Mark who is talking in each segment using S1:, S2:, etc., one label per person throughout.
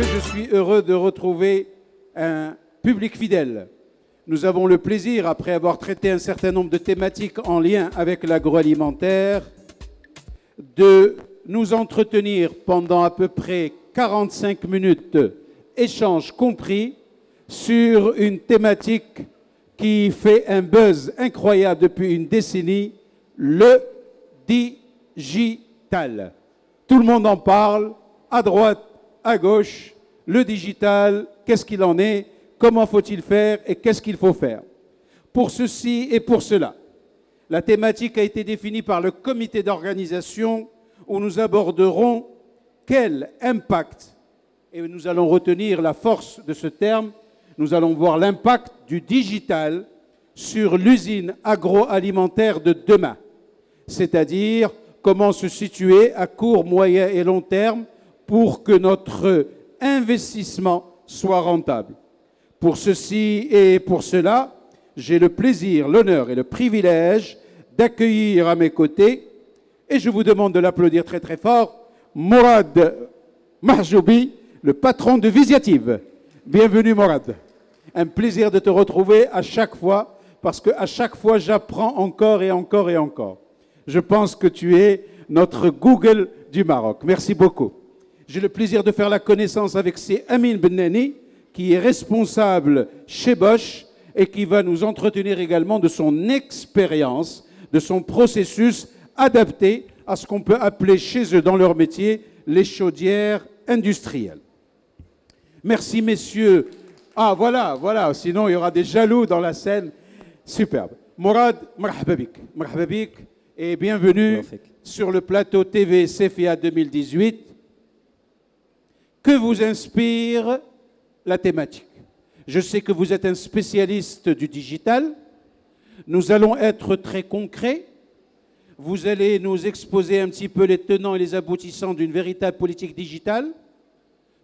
S1: que je suis heureux de retrouver un public fidèle. Nous avons le plaisir, après avoir traité un certain nombre de thématiques en lien avec l'agroalimentaire, de nous entretenir pendant à peu près 45 minutes, échanges compris, sur une thématique qui fait un buzz incroyable depuis une décennie, le digital. Tout le monde en parle, à droite, à gauche, le digital, qu'est-ce qu'il en est, comment faut-il faire et qu'est-ce qu'il faut faire. Pour ceci et pour cela, la thématique a été définie par le comité d'organisation où nous aborderons quel impact, et nous allons retenir la force de ce terme, nous allons voir l'impact du digital sur l'usine agroalimentaire de demain, c'est-à-dire comment se situer à court, moyen et long terme pour que notre investissement soit rentable. Pour ceci et pour cela, j'ai le plaisir, l'honneur et le privilège d'accueillir à mes côtés, et je vous demande de l'applaudir très très fort, Mourad Mahjoubi, le patron de Visiative. Bienvenue Mourad. Un plaisir de te retrouver à chaque fois, parce qu'à chaque fois j'apprends encore et encore et encore. Je pense que tu es notre Google du Maroc. Merci beaucoup. J'ai le plaisir de faire la connaissance avec Amin Bennani, qui est responsable chez Bosch et qui va nous entretenir également de son expérience, de son processus adapté à ce qu'on peut appeler chez eux dans leur métier les chaudières industrielles. Merci messieurs. Ah voilà, voilà, sinon il y aura des jaloux dans la scène. Superbe. Mourad, marhaba bik. Marhaba bik et bienvenue sur le plateau TV CFIA 2018. Que vous inspire la thématique? Je sais que vous êtes un spécialiste du digital. Nous allons être très concrets. Vous allez nous exposer un petit peu les tenants et les aboutissants d'une véritable politique digitale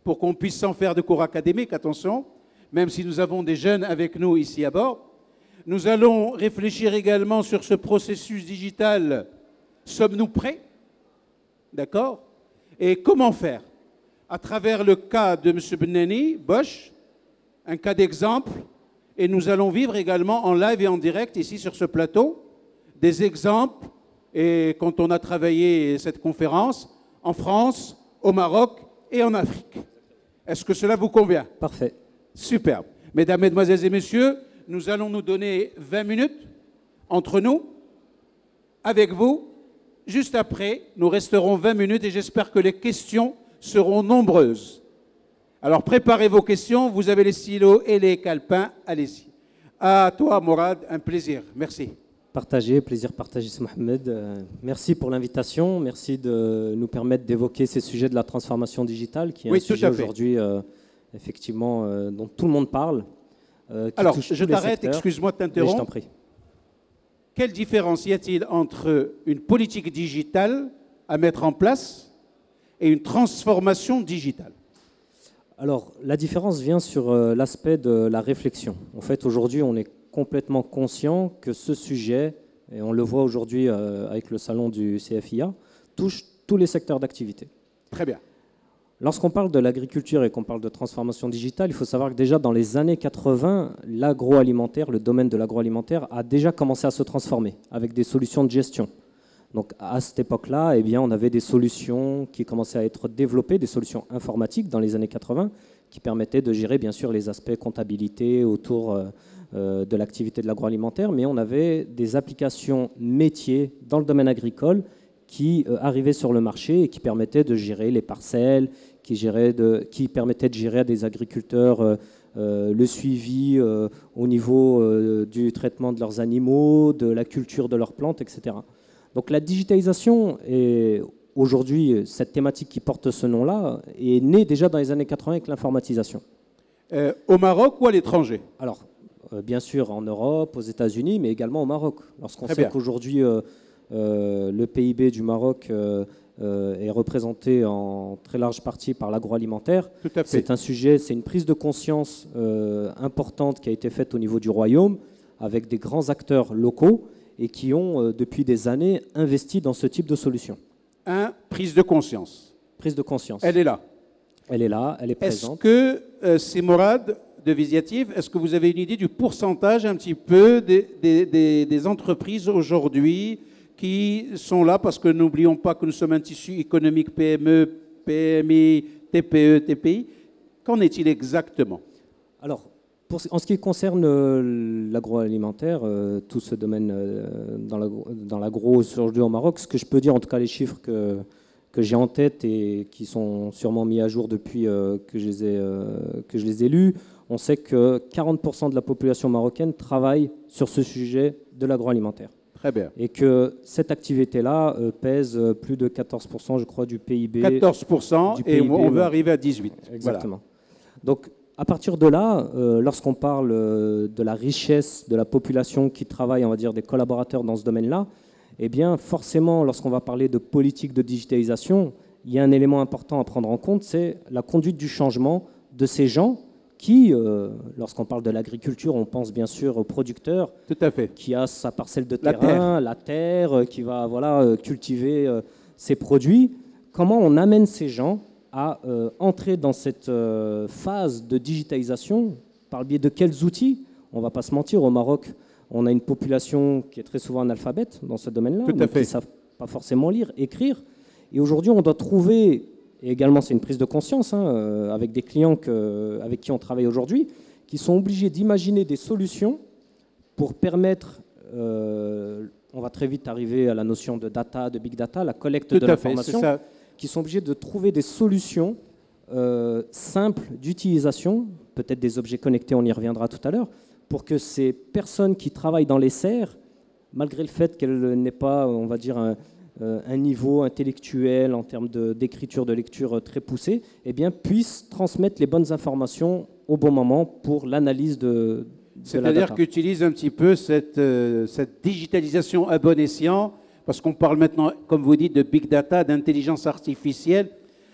S1: pour qu'on puisse s'en faire de cours académiques, attention, même si nous avons des jeunes avec nous ici à bord. Nous allons réfléchir également sur ce processus digital. Sommes-nous prêts? D'accord? Et comment faire? À travers le cas de M. Bennani, Bosch, un cas d'exemple, et nous allons vivre également en live et en direct ici sur ce plateau des exemples, et quand on a travaillé cette conférence, en France, au Maroc et en Afrique. Est-ce que cela vous convient?
S2: Parfait.
S1: Superbe. Mesdames, Mesdemoiselles et Messieurs, nous allons nous donner 20 minutes entre nous, avec vous. Juste après, nous resterons 20 minutes et j'espère que les questions seront nombreuses. Alors préparez vos questions, vous avez les stylos et les calepins, allez-y. À toi Mourad, un plaisir, merci.
S2: Partagé, plaisir partagé, c'est Mohamed. Merci pour l'invitation, merci de nous permettre d'évoquer ces sujets de la transformation digitale, qui est un sujet aujourd'hui, effectivement, dont tout le monde parle.
S1: Alors, je t'arrête, excuse-moi de t'interrompre.
S2: Je t'en prie.
S1: Quelle différence y a-t-il entre une politique digitale à mettre en place et une transformation digitale?
S2: Alors, la différence vient sur l'aspect de la réflexion. En fait, aujourd'hui, on est complètement conscient que ce sujet, et on le voit aujourd'hui avec le salon du CFIA, touche tous les secteurs d'activité.
S1: Très bien.
S2: Lorsqu'on parle de l'agriculture et qu'on parle de transformation digitale, il faut savoir que déjà dans les années 80, l'agroalimentaire, le domaine de l'agroalimentaire a déjà commencé à se transformer avec des solutions de gestion. Donc à cette époque-là, eh bien, on avait des solutions qui commençaient à être développées, des solutions informatiques dans les années 80 qui permettaient de gérer bien sûr les aspects comptabilité autour de l'activité de l'agroalimentaire, mais on avait des applications métiers dans le domaine agricole qui arrivaient sur le marché et qui permettaient de gérer les parcelles, qui permettaient de gérer à des agriculteurs le suivi au niveau du traitement de leurs animaux, de la culture de leurs plantes, etc. Donc la digitalisation, est aujourd'hui, cette thématique qui porte ce nom-là, est née déjà dans les années 80 avec l'informatisation.
S1: Au Maroc ou à l'étranger?
S2: Alors, bien sûr en Europe, aux États-Unis, mais également au Maroc. Lorsqu'on sait qu'aujourd'hui, le PIB du Maroc est représenté en très large partie par l'agroalimentaire. C'est un sujet, c'est une prise de conscience importante qui a été faite au niveau du royaume avec des grands acteurs locaux et qui ont, depuis des années, investi dans ce type de solution.
S1: Prise de conscience.
S2: Prise de conscience.
S1: Elle est là.
S2: Elle est là, elle est
S1: Est-ce
S2: présente.
S1: que, c'est Morad de Visiative, est-ce que vous avez une idée du pourcentage un petit peu des entreprises aujourd'hui qui sont là, parce que n'oublions pas que nous sommes un tissu économique PME, PMI, TPE, TPI. Qu'en est-il exactement?
S2: Alors, en ce qui concerne l'agroalimentaire, tout ce domaine dans l'agro aujourd'hui au Maroc, ce que je peux dire, en tout cas les chiffres que j'ai en tête et qui sont sûrement mis à jour depuis que je les ai lus, on sait que 40% de la population marocaine travaille sur ce sujet de l'agroalimentaire.
S1: Très bien.
S2: Et que cette activité-là pèse plus de 14%, je crois, du PIB.
S1: 14%, et on veut arriver à 18%.
S2: Exactement. Voilà. Donc, à partir de là, lorsqu'on parle de la richesse de la population qui travaille, on va dire, des collaborateurs dans ce domaine-là, eh bien, forcément, lorsqu'on va parler de politique de digitalisation, il y a un élément important à prendre en compte, c'est la conduite du changement de ces gens qui, lorsqu'on parle de l'agriculture, on pense bien sûr au producteur.
S1: Tout à fait.
S2: Qui a sa parcelle de terrain, la terre, qui va cultiver ses produits. Comment on amène ces gens à entrer dans cette phase de digitalisation? Par le biais de quels outils? On ne va pas se mentir, au Maroc, on a une population qui est très souvent analphabète dans ce domaine-là, qui ne savent pas forcément lire, écrire. Et aujourd'hui, on doit trouver, et également c'est une prise de conscience, avec des clients avec qui on travaille aujourd'hui, qui sont obligés d'imaginer des solutions pour permettre, on va très vite arriver à la notion de data, de big data, la collecte de l'information, qui sont obligés de trouver des solutions simples d'utilisation, peut-être des objets connectés, on y reviendra tout à l'heure, pour que ces personnes qui travaillent dans les serres, malgré le fait qu'elles n'aient pas, on va dire, un niveau intellectuel en termes d'écriture, de lecture très poussé, eh bien, puissent transmettre les bonnes informations au bon moment pour l'analyse de
S1: C'est-à-dire qu'utilise un petit peu cette digitalisation à bon escient, parce qu'on parle maintenant, comme vous dites, de big data, d'intelligence artificielle.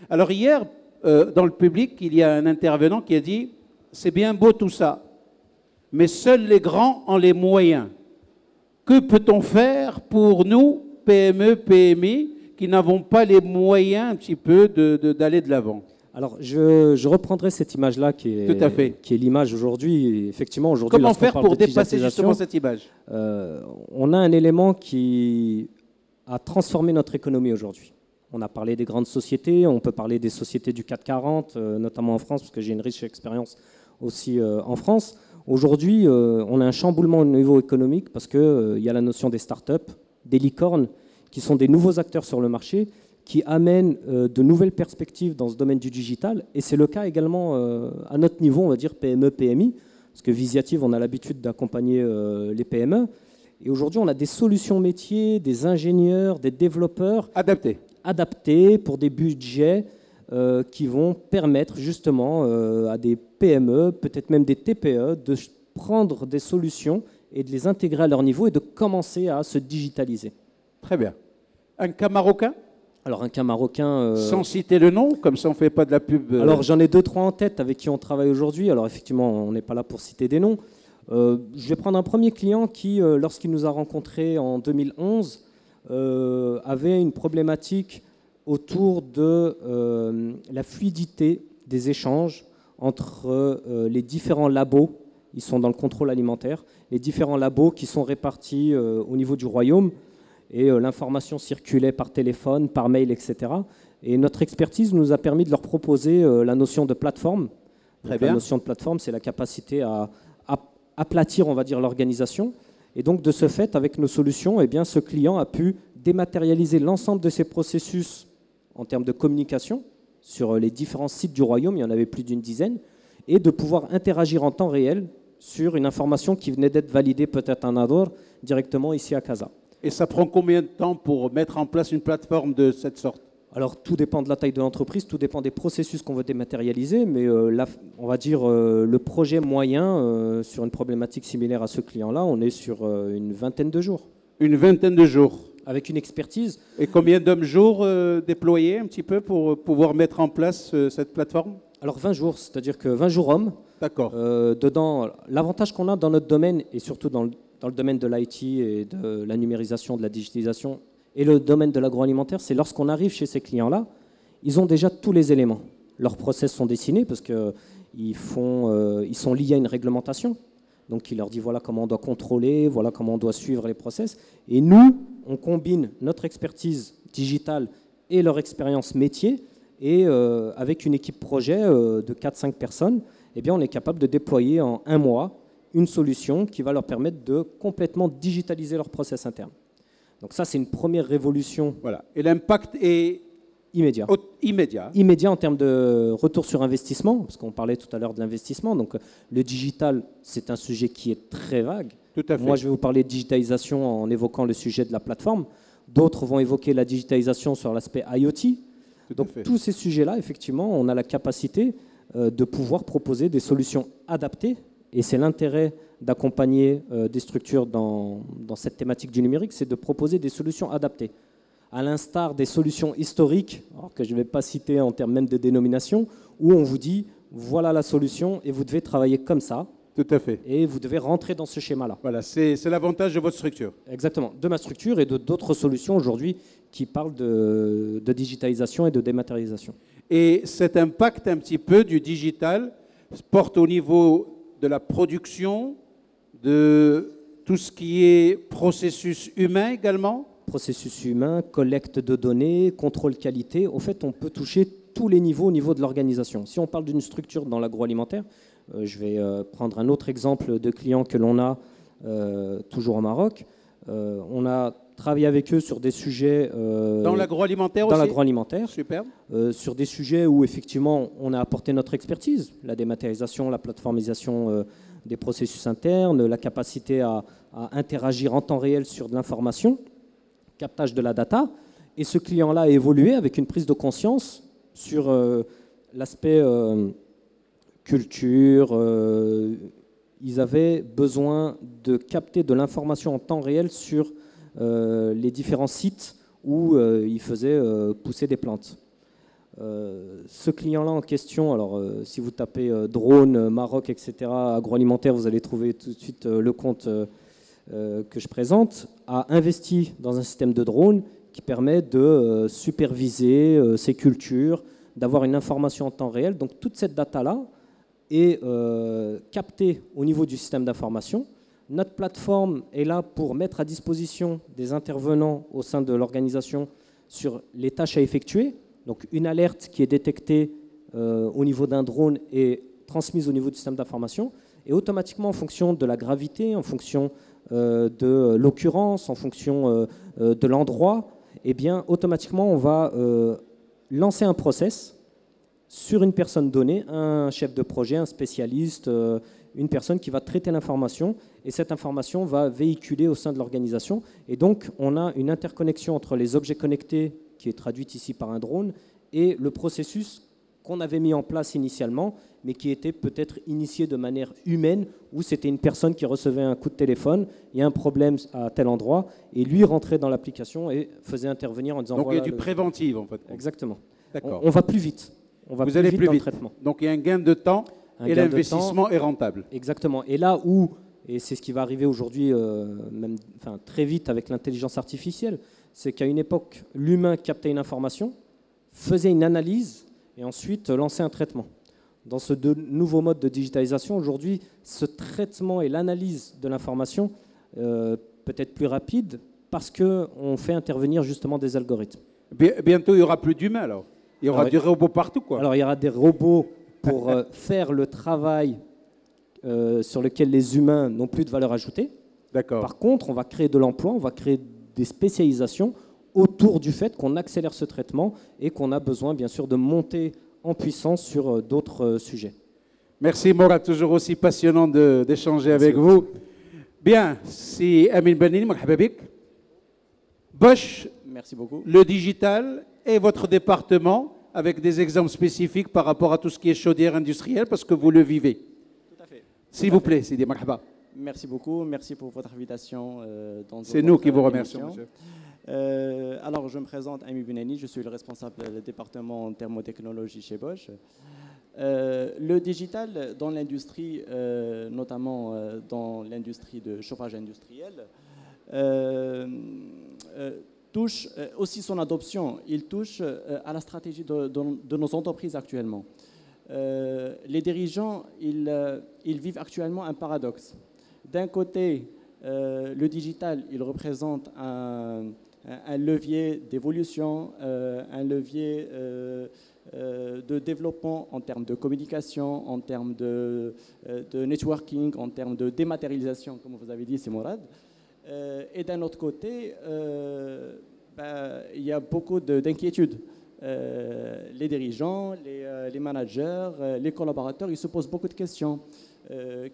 S1: Alors hier, dans le public, il y a un intervenant qui a dit « C'est bien beau tout ça, mais seuls les grands ont les moyens. Que peut-on faire pour nous, PME, PMI, qui n'avons pas les moyens un petit peu d'aller de l'avant ?»
S2: Alors, je reprendrai cette image-là qui est l'image aujourd'hui. Effectivement, aujourd'hui,
S1: comment faire pour dépasser justement cette image?
S2: On a un élément qui a transformé notre économie aujourd'hui. On a parlé des grandes sociétés, on peut parler des sociétés du CAC 40, notamment en France, parce que j'ai une riche expérience aussi en France. Aujourd'hui, on a un chamboulement au niveau économique parce qu'il y a la notion des startups, des licornes, qui sont des nouveaux acteurs sur le marché, qui amènent de nouvelles perspectives dans ce domaine du digital. Et c'est le cas également à notre niveau, on va dire PME, PMI, parce que Visiative, on a l'habitude d'accompagner les PME. Et aujourd'hui, on a des solutions métiers, des ingénieurs, des développeurs adaptés pour des budgets qui vont permettre justement à des PME, peut-être même des TPE, de prendre des solutions et de les intégrer à leur niveau et de commencer à se digitaliser.
S1: Très bien. Un cas marocain?
S2: Alors un cas marocain...
S1: Sans citer le nom, comme ça on ne fait pas de la pub.
S2: Alors j'en ai 2-3 en tête avec qui on travaille aujourd'hui. Alors effectivement, on n'est pas là pour citer des noms. Je vais prendre un premier client qui, lorsqu'il nous a rencontrés en 2011, avait une problématique autour de la fluidité des échanges entre les différents labos. Ils sont dans le contrôle alimentaire. Les différents labos qui sont répartis au niveau du royaume. Et l'information circulait par téléphone, par mail, etc. Et notre expertise nous a permis de leur proposer la notion de plateforme. La notion de plateforme, c'est la capacité à aplatir, on va dire, l'organisation. Et donc, de ce fait, avec nos solutions, eh bien, ce client a pu dématérialiser l'ensemble de ses processus en termes de communication sur les différents sites du royaume, il y en avait plus d'une dizaine, et de pouvoir interagir en temps réel sur une information qui venait d'être validée peut-être en Nador directement ici à Casa.
S1: Et ça prend combien de temps pour mettre en place une plateforme de cette sorte?
S2: Alors, tout dépend de la taille de l'entreprise, tout dépend des processus qu'on veut dématérialiser, mais là, on va dire le projet moyen sur une problématique similaire à ce client-là, on est sur une vingtaine de jours.
S1: Une vingtaine de jours.
S2: Avec une expertise.
S1: Et combien d'hommes-jours déployés un petit peu pour pouvoir mettre en place cette plateforme?
S2: Alors 20 jours, c'est-à-dire que 20 jours hommes.
S1: D'accord.
S2: Dedans, l'avantage qu'on a dans notre domaine, et surtout dans le domaine de l'IT et de la numérisation, de la digitalisation, et le domaine de l'agroalimentaire, c'est lorsqu'on arrive chez ces clients-là, ils ont déjà tous les éléments. leurs process sont dessinés parce qu'ils sont liés à une réglementation. Donc il leur dit voilà comment on doit contrôler, voilà comment on doit suivre les process. Et nous, on combine notre expertise digitale et leur expérience métier. Et avec une équipe projet de 4-5 personnes, eh bien, on est capable de déployer en un mois une solution qui va leur permettre de complètement digitaliser leur process interne. Donc ça, c'est une première révolution.
S1: Voilà. Et l'impact est
S2: immédiat. Immédiat en termes de retour sur investissement, parce qu'on parlait tout à l'heure de l'investissement. Donc le digital, c'est un sujet qui est très vague.
S1: Tout à fait.
S2: Moi, je vais vous parler de digitalisation en évoquant le sujet de la plateforme. D'autres vont évoquer la digitalisation sur l'aspect IoT. Donc tous ces sujets-là, effectivement, on a la capacité de pouvoir proposer des solutions adaptées. Et c'est l'intérêt d'accompagner des structures dans cette thématique du numérique, c'est de proposer des solutions adaptées. À l'instar des solutions historiques, alors que je ne vais pas citer en termes même de dénomination, où on vous dit, voilà la solution et vous devez travailler comme ça.
S1: Tout à fait.
S2: Et vous devez rentrer dans ce schéma-là.
S1: Voilà, c'est l'avantage de votre structure.
S2: Exactement, de ma structure et d'autres solutions aujourd'hui qui parlent de digitalisation et de dématérialisation.
S1: Et cet impact un petit peu du digital porte au niveau de la production, de tout ce qui est processus humain également?
S2: Processus humain, collecte de données, contrôle qualité. Au fait, on peut toucher tous les niveaux au niveau de l'organisation. Si on parle d'une structure dans l'agroalimentaire, je vais prendre un autre exemple de clients que l'on a toujours au Maroc. On a travaillé avec eux sur des sujets...
S1: dans l'agroalimentaire aussi?
S2: Dans l'agroalimentaire.
S1: Superbe.
S2: Sur des sujets où, effectivement, on a apporté notre expertise. La dématérialisation, la plateformisation des processus internes, la capacité à interagir en temps réel sur de l'information, captage de la data. Et ce client-là a évolué avec une prise de conscience sur l'aspect culture. Ils avaient besoin de capter de l'information en temps réel sur les différents sites où ils faisaient pousser des plantes. Ce client-là en question, alors si vous tapez drone, Maroc, etc., agroalimentaire, vous allez trouver tout de suite le compte que je présente, a investi dans un système de drone qui permet de superviser ces cultures, d'avoir une information en temps réel. Donc toute cette data-là est captée au niveau du système d'information. Notre plateforme est là pour mettre à disposition des intervenants au sein de l'organisation sur les tâches à effectuer. Donc une alerte qui est détectée au niveau d'un drone est transmise au niveau du système d'information. Et automatiquement, en fonction de la gravité, en fonction de l'occurrence, en fonction de l'endroit, eh bien, automatiquement, on va lancer un process sur une personne donnée, un chef de projet, un spécialiste, une personne qui va traiter l'information, et cette information va véhiculer au sein de l'organisation. Et donc, on a une interconnexion entre les objets connectés, qui est traduite ici par un drone, et le processus qu'on avait mis en place initialement, mais qui était peut-être initié de manière humaine, où c'était une personne qui recevait un coup de téléphone, il y a un problème à tel endroit, et lui rentrait dans l'application et faisait intervenir en disant...
S1: Donc
S2: voilà,
S1: il y a du préventif, en fait.
S2: Exactement.
S1: D'accord.
S2: On va plus vite.
S1: Vous allez plus
S2: dans
S1: vite.
S2: le traitement.
S1: Donc il y a un gain de temps et l'investissement est rentable.
S2: Exactement. Et là où, et c'est ce qui va arriver aujourd'hui, même très vite avec l'intelligence artificielle, c'est qu'à une époque, l'humain captait une information, faisait une analyse et ensuite lançait un traitement. Dans ce nouveau mode de digitalisation, aujourd'hui, ce traitement et l'analyse de l'information peut être plus rapide parce qu'on fait intervenir justement des algorithmes.
S1: Bientôt, il n'y aura plus d'humains alors. Il y aura des robots partout, quoi.
S2: Alors, il y aura des robots pour faire le travail sur lequel les humains n'ont plus de valeur ajoutée.
S1: D'accord.
S2: Par contre, on va créer de l'emploi, on va créer des spécialisations autour du fait qu'on accélère ce traitement et qu'on a besoin, bien sûr, de monter en puissance sur d'autres sujets.
S1: Merci, Mourad, toujours aussi passionnant d'échanger avec vous. Bien, c'est Amin Benini, marhaba bik. Bosch,
S3: merci beaucoup.
S1: Le digital et votre département, avec des exemples spécifiques par rapport à tout ce qui est chaudière industrielle, parce que vous le vivez.
S3: Tout à fait.
S1: S'il vous plaît, Sidi Marhaba.
S3: Merci beaucoup, merci pour votre invitation.
S1: C'est nous qui vous remercions, monsieur.
S3: Alors, je me présente, Amin Benini, je suis le responsable du département thermotechnologie chez Bosch. Le digital dans l'industrie, notamment dans l'industrie de chauffage industriel, touche aussi son adoption, il touche à la stratégie de nos entreprises actuellement. Les dirigeants, ils vivent actuellement un paradoxe. D'un côté, le digital, il représente un levier d'évolution, un levier de développement en termes de communication, en termes de networking, en termes de dématérialisation, comme vous avez dit, c'est Mourad. Et d'un autre côté, il y a beaucoup d'inquiétudes. Les dirigeants, les managers, les collaborateurs, ils se posent beaucoup de questions.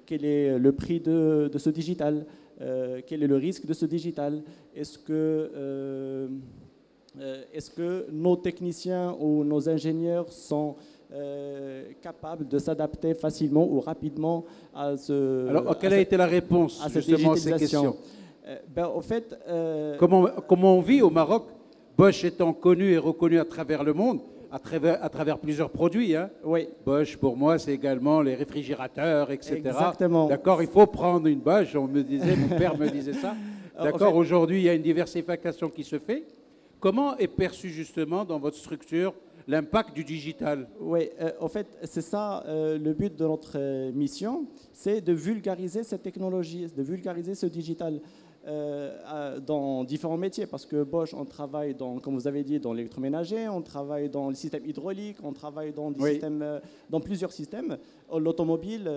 S3: Quel est le prix de ce digital? Quel est le risque de ce digital? Est-ce que nos techniciens ou nos ingénieurs sont capables de s'adapter facilement ou rapidement à ce...
S1: Alors, quelle a été la réponse justement à ces questions?
S3: En fait,
S1: comment on vit au Maroc, Bosch étant connu et reconnu à travers le monde, à travers plusieurs produits. Hein.
S3: Oui.
S1: Bosch, pour moi, c'est également les réfrigérateurs, etc.
S3: Exactement.
S1: D'accord, il faut prendre une Bosch, on me disait, mon père me disait ça. D'accord, en fait, aujourd'hui, il y a une diversification qui se fait. Comment est perçu justement dans votre structure l'impact du digital?
S3: Oui, en fait, c'est ça le but de notre mission, c'est de vulgariser cette technologie, de vulgariser ce digital dans différents métiers, parce que Bosch, on travaille dans, comme vous avez dit, dans l'électroménager, on travaille dans le système hydraulique, on travaille dans des systèmes, dans plusieurs systèmes, l'automobile,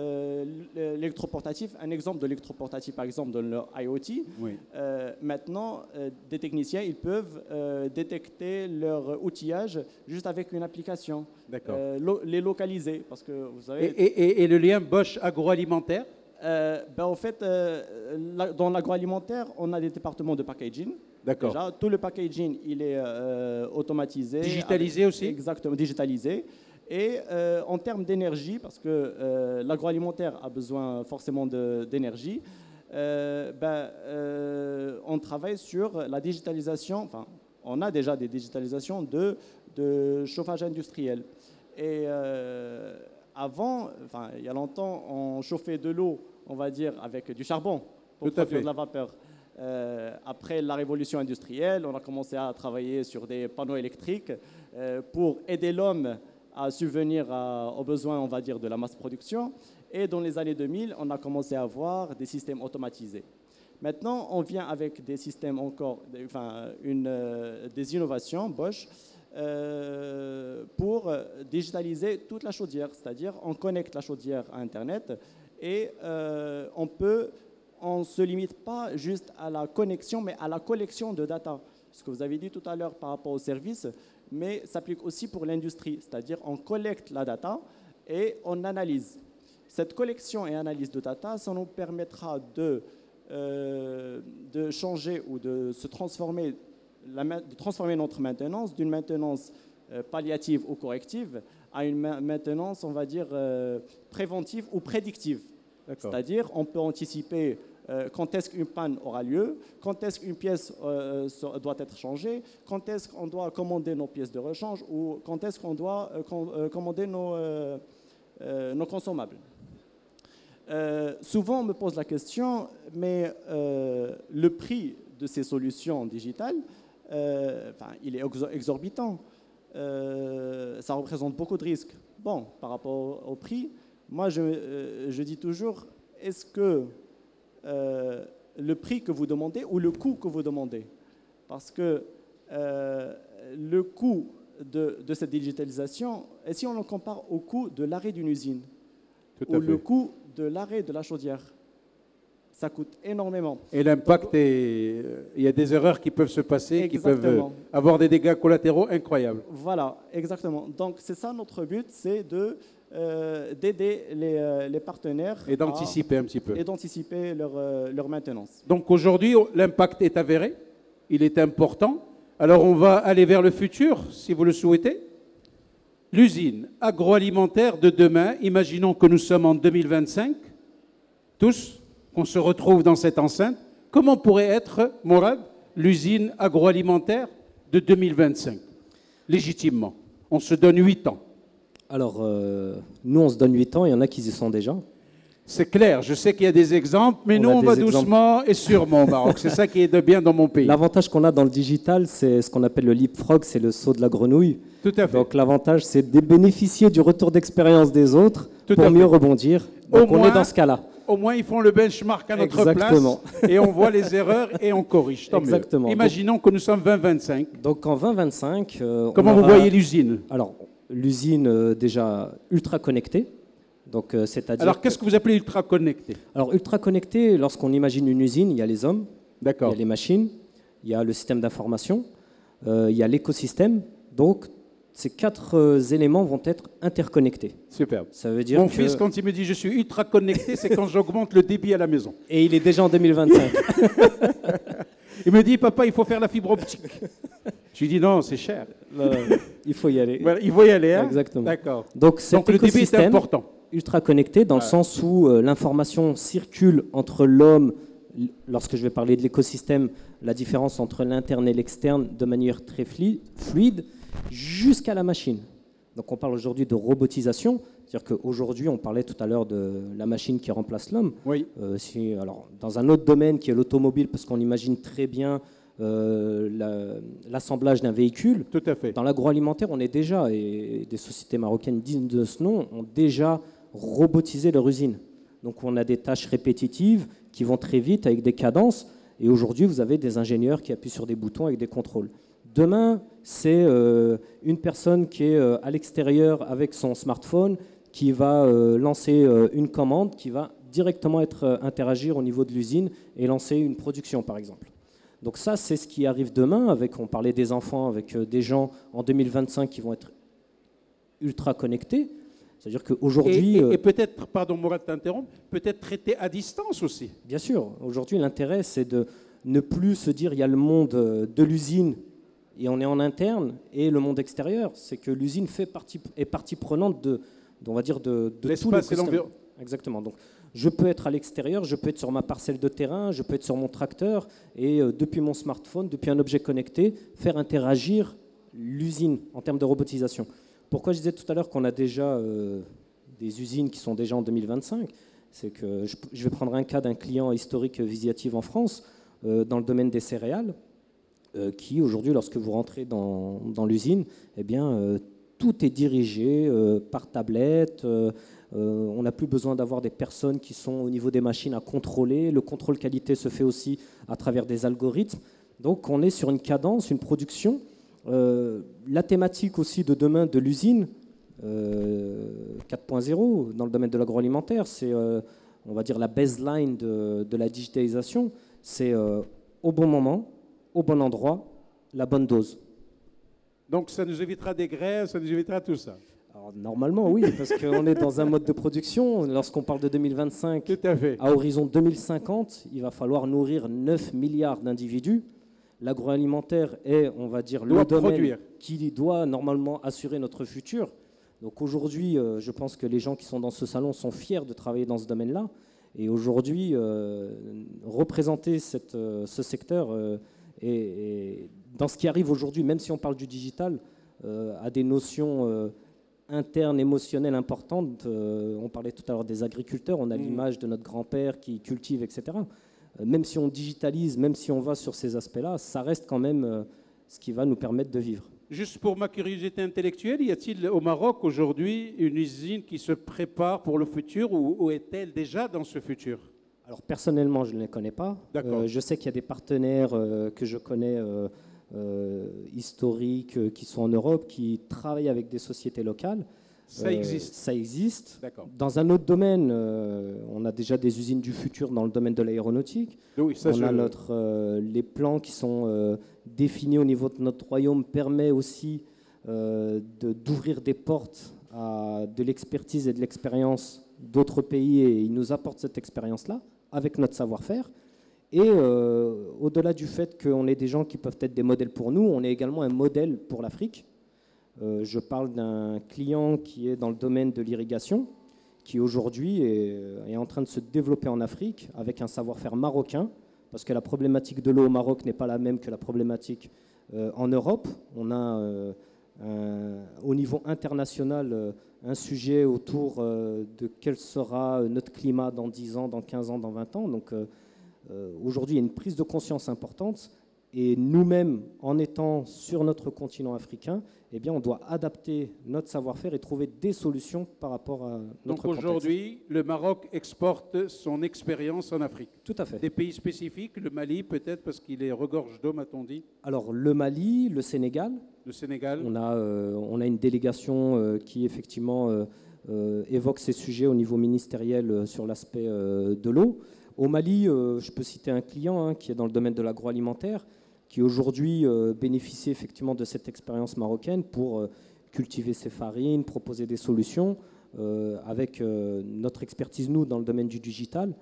S3: l'électroportatif. Un exemple de l'électroportatif, par exemple, dans le IoT.
S1: Oui.
S3: Maintenant, des techniciens, ils peuvent détecter leur outillage juste avec une application.
S1: D'accord.
S3: Les localiser, parce que vous savez...
S1: Et le lien Bosch agroalimentaire?
S3: En fait, dans l'agroalimentaire, on a des départements de packaging.
S1: D'accord.
S3: Déjà, tout le packaging, il est automatisé.
S1: Digitalisé aussi?
S3: Exactement, digitalisé. Et en termes d'énergie, parce que l'agroalimentaire a besoin forcément d'énergie, on travaille sur la digitalisation, enfin, on a déjà des digitalisations de chauffage industriel. Et avant, enfin, il y a longtemps, on chauffait de l'eau, on va dire, avec du charbon pour produire de la vapeur. Après la révolution industrielle, on a commencé à travailler sur des panneaux électriques pour aider l'homme à subvenir aux besoins, on va dire, de la masse production. Et dans les années 2000, on a commencé à avoir des systèmes automatisés. Maintenant, on vient avec des systèmes encore, enfin, des innovations, Bosch, pour digitaliser toute la chaudière, c'est-à-dire on connecte la chaudière à Internet et on ne se limite pas juste à la connexion, mais à la collection de data. Ce que vous avez dit tout à l'heure par rapport aux services, mais s'applique aussi pour l'industrie, c'est-à-dire on collecte la data et on analyse. Cette collection et analyse de data, ça nous permettra de changer ou de se transformer, de transformer notre maintenance d'une maintenance palliative ou corrective à une maintenance, on va dire, préventive ou prédictive. C'est-à-dire, on peut anticiper quand est-ce qu'une panne aura lieu, quand est-ce qu'une pièce doit être changée, quand est-ce qu'on doit commander nos pièces de rechange ou quand est-ce qu'on doit commander nos consommables. Souvent, on me pose la question, mais le prix de ces solutions digitales, il est exorbitant. Ça représente beaucoup de risques. Bon, par rapport au prix, moi, je dis toujours, est-ce que le prix que vous demandez ou le coût que vous demandez? Parce que le coût de cette digitalisation, et si on le compare au coût de l'arrêt d'une usine ou le coût de l'arrêt de la chaudière, ça coûte énormément.
S1: Et l'impact, il y a des erreurs qui peuvent se passer, exactement, qui peuvent avoir des dégâts collatéraux incroyables.
S3: Voilà, exactement. Donc c'est ça notre but, c'est d'aider les partenaires.
S1: Et d'anticiper un petit peu.
S3: Et d'anticiper leur maintenance.
S1: Donc aujourd'hui, l'impact est avéré, il est important. Alors on va aller vers le futur, si vous le souhaitez. L'usine agroalimentaire de demain, imaginons que nous sommes en 2025, tous, qu'on se retrouve dans cette enceinte. Comment pourrait être, Mourad, l'usine agroalimentaire de 2025, légitimement? On se donne 8 ans.
S2: Alors, nous, on se donne 8 ans, il y en a qui y sont déjà.
S1: C'est clair, je sais qu'il y a des exemples, mais nous, on va doucement et sûrement au Maroc. C'est ça qui est de bien dans mon pays.
S2: L'avantage qu'on a dans le digital, c'est ce qu'on appelle le leapfrog, c'est le saut de la grenouille.
S1: Tout à fait.
S2: Donc l'avantage, c'est de bénéficier du retour d'expérience des autres pour mieux rebondir. Donc on est dans ce cas-là.
S1: Au moins, ils font le benchmark à notre place et on voit les erreurs et on corrige. Tant
S2: Exactement.
S1: Mieux. Imaginons que nous sommes 2025.
S2: Donc en 2025...
S1: comment vous voyez l'usine?
S2: Alors, l'usine déjà ultra connectée. Donc, c'est-à-dire
S1: alors, qu'est-ce que vous appelez ultra connecté?
S2: Alors, ultra connecté, lorsqu'on imagine une usine, il y a les hommes, il y a les machines, il y a le système d'information, il y a l'écosystème. Donc, ces 4 éléments vont être interconnectés.
S1: Superbe.
S2: Ça veut dire
S1: mon fils, quand il me dit je suis ultra connecté, c'est quand j'augmente le débit à la maison.
S2: Et il est déjà en 2025.
S1: Il me dit, papa, il faut faire la fibre optique. Je lui dis, non, c'est cher.
S2: Il faut y aller.
S1: Voilà, il faut y aller. Hein.
S2: Exactement.
S1: D'accord.
S2: Donc
S1: le débit est important.
S2: Ultra connecté dans le sens où l'information circule entre l'homme, lorsque je vais parler de l'écosystème, la différence entre l'interne et l'externe de manière très fluide, jusqu'à la machine. Donc on parle aujourd'hui de robotisation, c'est-à-dire qu'aujourd'hui, on parlait tout à l'heure de la machine qui remplace l'homme.
S1: Oui.
S2: Alors, dans un autre domaine qui est l'automobile, parce qu'on imagine très bien l'assemblage d'un véhicule.
S1: Tout à fait.
S2: Dans l'agroalimentaire, on est déjà, et des sociétés marocaines dignes de ce nom, ont déjà robotisé leur usine. Donc on a des tâches répétitives qui vont très vite avec des cadences. Et aujourd'hui, vous avez des ingénieurs qui appuient sur des boutons avec des contrôles. Demain, c'est une personne qui est à l'extérieur avec son smartphone qui va lancer une commande qui va directement interagir au niveau de l'usine et lancer une production, par exemple. Donc ça, c'est ce qui arrive demain. On parlait des enfants, avec des gens en 2025 qui vont être ultra connectés. C'est-à-dire qu'aujourd'hui...
S1: Et peut-être, pardon Mourad de t'interrompre, peut-être traiter à distance aussi.
S2: Bien sûr. Aujourd'hui, l'intérêt, c'est de ne plus se dire il y a le monde de l'usine et on est en interne, et le monde extérieur. C'est que l'usine est partie prenante de on va dire, de
S1: l'espace et l'environnement.
S2: Exactement. Donc, je peux être à l'extérieur, je peux être sur ma parcelle de terrain, je peux être sur mon tracteur, et depuis mon smartphone, depuis un objet connecté, faire interagir l'usine en termes de robotisation. Pourquoi je disais tout à l'heure qu'on a déjà des usines qui sont déjà en 2025? C'est que je vais prendre un cas d'un client historique Visiative en France, dans le domaine des céréales, qui aujourd'hui, lorsque vous rentrez dans l'usine, eh bien, tout est dirigé par tablette. On n'a plus besoin d'avoir des personnes qui sont au niveau des machines à contrôler. Le contrôle qualité se fait aussi à travers des algorithmes. Donc on est sur une cadence, une production. La thématique aussi de demain de l'usine 4.0 dans le domaine de l'agroalimentaire, c'est on va dire la baseline de la digitalisation. C'est au bon moment, au bon endroit, la bonne dose.
S1: Donc ça nous évitera des grèves, ça nous évitera tout ça.
S2: Alors, normalement, oui, parce qu'on est dans un mode de production. Lorsqu'on parle de 2025,
S1: tout à fait.
S2: À horizon 2050, il va falloir nourrir 9 milliards d'individus. L'agroalimentaire est, on va dire, le domaine qui doit normalement assurer notre futur. Donc aujourd'hui, je pense que les gens qui sont dans ce salon sont fiers de travailler dans ce domaine-là. Et aujourd'hui, représenter ce secteur et dans ce qui arrive aujourd'hui, même si on parle du digital, a des notions internes, émotionnelles importantes. On parlait tout à l'heure des agriculteurs, on a l'image de notre grand-père qui cultive, etc. Même si on digitalise, même si on va sur ces aspects-là, ça reste quand même ce qui va nous permettre de vivre.
S1: Juste pour ma curiosité intellectuelle, y a-t-il au Maroc aujourd'hui une usine qui se prépare pour le futur ou est-elle déjà dans ce futur?
S2: Alors personnellement, je ne les connais pas. Je sais qu'il y a des partenaires que je connais historiques qui sont en Europe, qui travaillent avec des sociétés locales.
S1: Ça existe.
S2: Ça existe. Dans un autre domaine, on a déjà des usines du futur dans le domaine de l'aéronautique.
S1: Oui,
S2: on a les plans qui sont définis au niveau de notre royaume permet aussi d'ouvrir des portes à de l'expertise et de l'expérience d'autres pays, et ils nous apportent cette expérience-là avec notre savoir-faire. Et au-delà du fait qu'on est des gens qui peuvent être des modèles pour nous, on est également un modèle pour l'Afrique. Je parle d'un client qui est dans le domaine de l'irrigation, qui aujourd'hui est en train de se développer en Afrique avec un savoir-faire marocain, parce que la problématique de l'eau au Maroc n'est pas la même que la problématique en Europe. On a au niveau international un sujet autour de quel sera notre climat dans 10 ans, dans 15 ans, dans 20 ans. Donc aujourd'hui, il y a une prise de conscience importante. Et nous-mêmes, en étant sur notre continent africain, eh bien, on doit adapter notre savoir-faire et trouver des solutions par rapport à notre
S1: Donc aujourd'hui, le Maroc exporte son expérience en Afrique.
S2: Tout à fait.
S1: Des pays spécifiques, le Mali peut-être parce qu'il est regorge d'eau, m'a-t-on dit.
S2: Alors le Mali, le Sénégal.
S1: Le Sénégal.
S2: On a une délégation qui effectivement évoque ces sujets au niveau ministériel sur l'aspect de l'eau. Au Mali, je peux citer un client qui est dans le domaine de l'agroalimentaire, qui aujourd'hui bénéficie effectivement de cette expérience marocaine pour cultiver ses farines, proposer des solutions avec notre expertise, nous, dans le domaine du digital.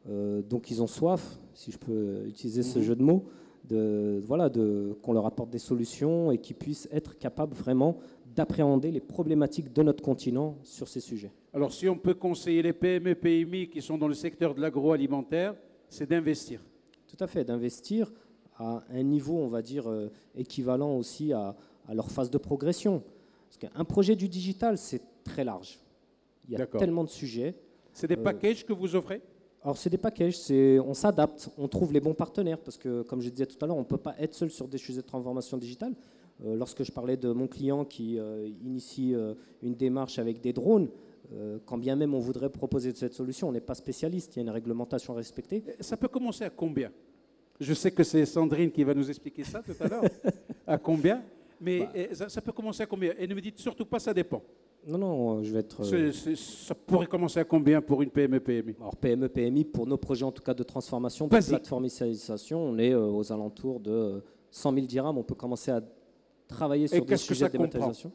S2: Donc ils ont soif, si je peux utiliser ce jeu de mots, qu'on leur apporte des solutions et qu'ils puissent être capables vraiment d'appréhender les problématiques de notre continent sur ces sujets.
S1: Alors si on peut conseiller les PME, PMI qui sont dans le secteur de l'agroalimentaire, c'est d'investir.
S2: Tout à fait, d'investir à un niveau, on va dire, équivalent aussi à leur phase de progression. Parce qu'un projet du digital, c'est très large. Il y a tellement de sujets.
S1: C'est des packages que vous offrez ?
S2: Alors, c'est des packages, on s'adapte, on trouve les bons partenaires. Parce que, comme je disais tout à l'heure, on ne peut pas être seul sur des sujets de transformation digitale. Lorsque je parlais de mon client qui initie une démarche avec des drones, quand bien même on voudrait proposer cette solution, on n'est pas spécialiste, il y a une réglementation à respecter.
S1: Ça peut commencer à combien ? Je sais que c'est Sandrine qui va nous expliquer ça tout à l'heure. À combien ? Mais ça peut commencer à combien ? Et ne me dites surtout pas ça dépend.
S2: Non, je vais être...
S1: Ça pourrait commencer à combien pour une PME-PMI ?
S2: Alors PME-PMI, pour nos projets en tout cas de transformation, de plateformisation, on est aux alentours de 100 000 dirhams. On peut commencer à travailler sur des sujets de dématérialisation.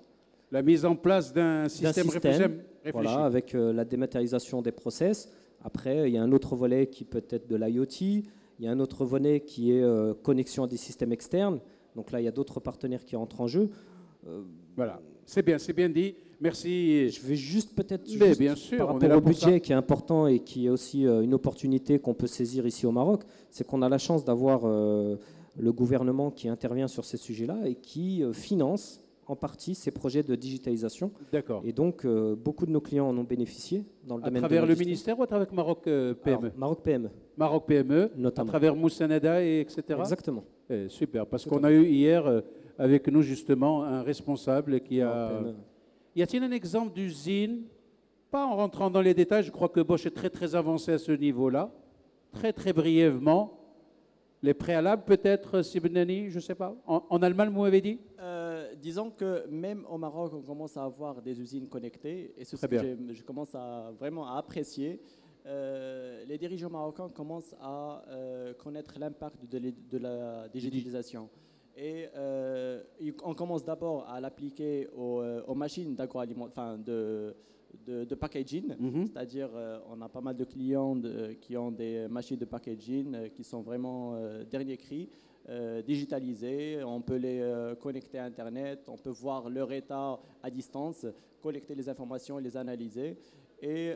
S1: La mise en place d'un système réfléchi.
S2: Voilà, avec la dématérialisation des process. Après, il y a un autre volet qui peut être de l'IoT. Il y a un autre volet qui est connexion à des systèmes externes. Donc là, il y a d'autres partenaires qui entrent en jeu.
S1: Voilà, c'est bien dit. Merci.
S2: Je vais juste peut-être par rapport au budget qui est important et qui est aussi une opportunité qu'on peut saisir ici au Maroc, c'est qu'on a la chance d'avoir le gouvernement qui intervient sur ces sujets-là et qui finance en partie ces projets de digitalisation.
S1: D'accord.
S2: Et donc, beaucoup de nos clients en ont bénéficié dans le domaine de
S1: l'industrie. À travers le ministère ou à travers Maroc PME ?
S2: Alors, Maroc PME.
S1: Maroc PME,
S2: notamment.
S1: À travers Moussanada, etc.
S2: Exactement.
S1: Super, parce qu'on a eu hier avec nous justement un responsable qui a... Y a-t-il un exemple d'usine ? Pas en rentrant dans les détails, je crois que Bosch est très très avancé à ce niveau-là. Très très brièvement. Les préalables peut-être, Sibnani, je ne sais pas. En Allemagne, vous m'avez dit ?
S3: Disons que même au Maroc, on commence à avoir des usines connectées. Et c'est ce que je commence vraiment à apprécier. Les dirigeants marocains commencent à connaître l'impact de la digitalisation. Et on commence d'abord à l'appliquer aux machines d'agroalimentaire, de packaging, c'est-à-dire on a pas mal de clients qui ont des machines de packaging qui sont vraiment dernier cri, digitalisées, on peut les connecter à Internet, on peut voir leur état à distance, collecter les informations et les analyser. Et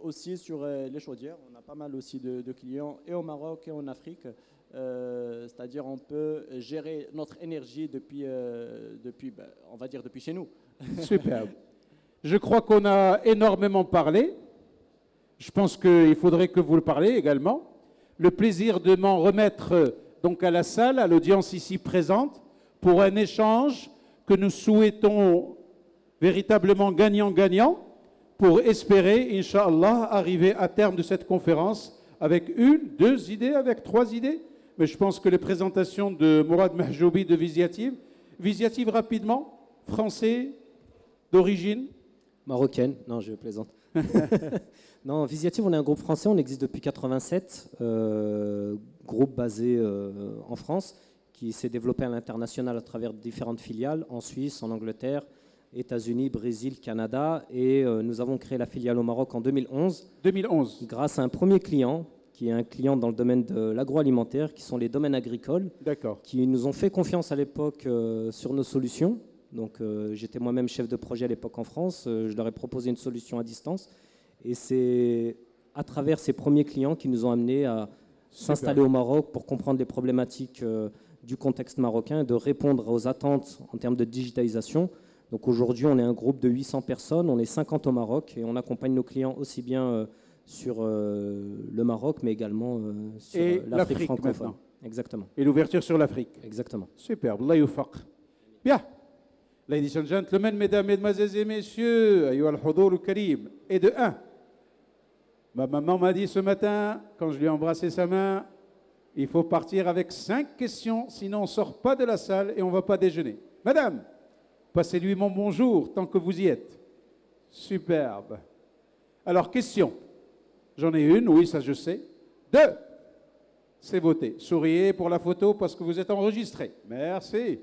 S3: aussi sur les chaudières, on a pas mal aussi de clients et au Maroc et en Afrique. C'est-à-dire on peut gérer notre énergie depuis on va dire depuis chez nous.
S1: Superbe. Je crois qu'on a énormément parlé. Je pense qu'il faudrait que vous le parliez également. Le plaisir de m'en remettre donc à la salle, à l'audience ici présente, pour un échange que nous souhaitons véritablement gagnant-gagnant, pour espérer, Inch'Allah, arriver à terme de cette conférence avec 1, 2 idées, avec 3 idées. Mais je pense que les présentations de Mourad Mahjoubi de Visiative rapidement, français, d'origine
S2: marocaine, non je plaisante. Non, Visiative, on est un groupe français, on existe depuis 87, groupe basé en France, qui s'est développé à l'international à travers différentes filiales, en Suisse, en Angleterre, États-Unis, Brésil, Canada, et nous avons créé la filiale au Maroc en 2011.
S1: 2011.
S2: Grâce à un premier client, qui est un client dans le domaine de l'agroalimentaire, qui sont les domaines agricoles, qui nous ont fait confiance à l'époque sur nos solutions. Donc j'étais moi-même chef de projet à l'époque en France, je leur ai proposé une solution à distance, et c'est à travers ces premiers clients qui nous ont amenés à s'installer au Maroc pour comprendre les problématiques du contexte marocain, de répondre aux attentes en termes de digitalisation. Donc aujourd'hui, on est un groupe de 800 personnes, on est 50 au Maroc et on accompagne nos clients aussi bien sur le Maroc, mais également sur l'Afrique francophone. Maintenant. Exactement.
S1: Et l'ouverture sur l'Afrique.
S2: Exactement.
S1: Superbe. Allah youfaq. Bien. Ladies and gentlemen, mesdames, mesdemoiselles et messieurs, ayyuha al-hudur al-karim. Et de 1. Ma maman m'a dit ce matin, quand je lui ai embrassé sa main, il faut partir avec 5 questions, sinon on ne sort pas de la salle et on ne va pas déjeuner. Madame, passez-lui mon bonjour tant que vous y êtes. Superbe. Alors, question. J'en ai une, oui, ça je sais. 2. C'est voté. Souriez pour la photo parce que vous êtes enregistré. Merci.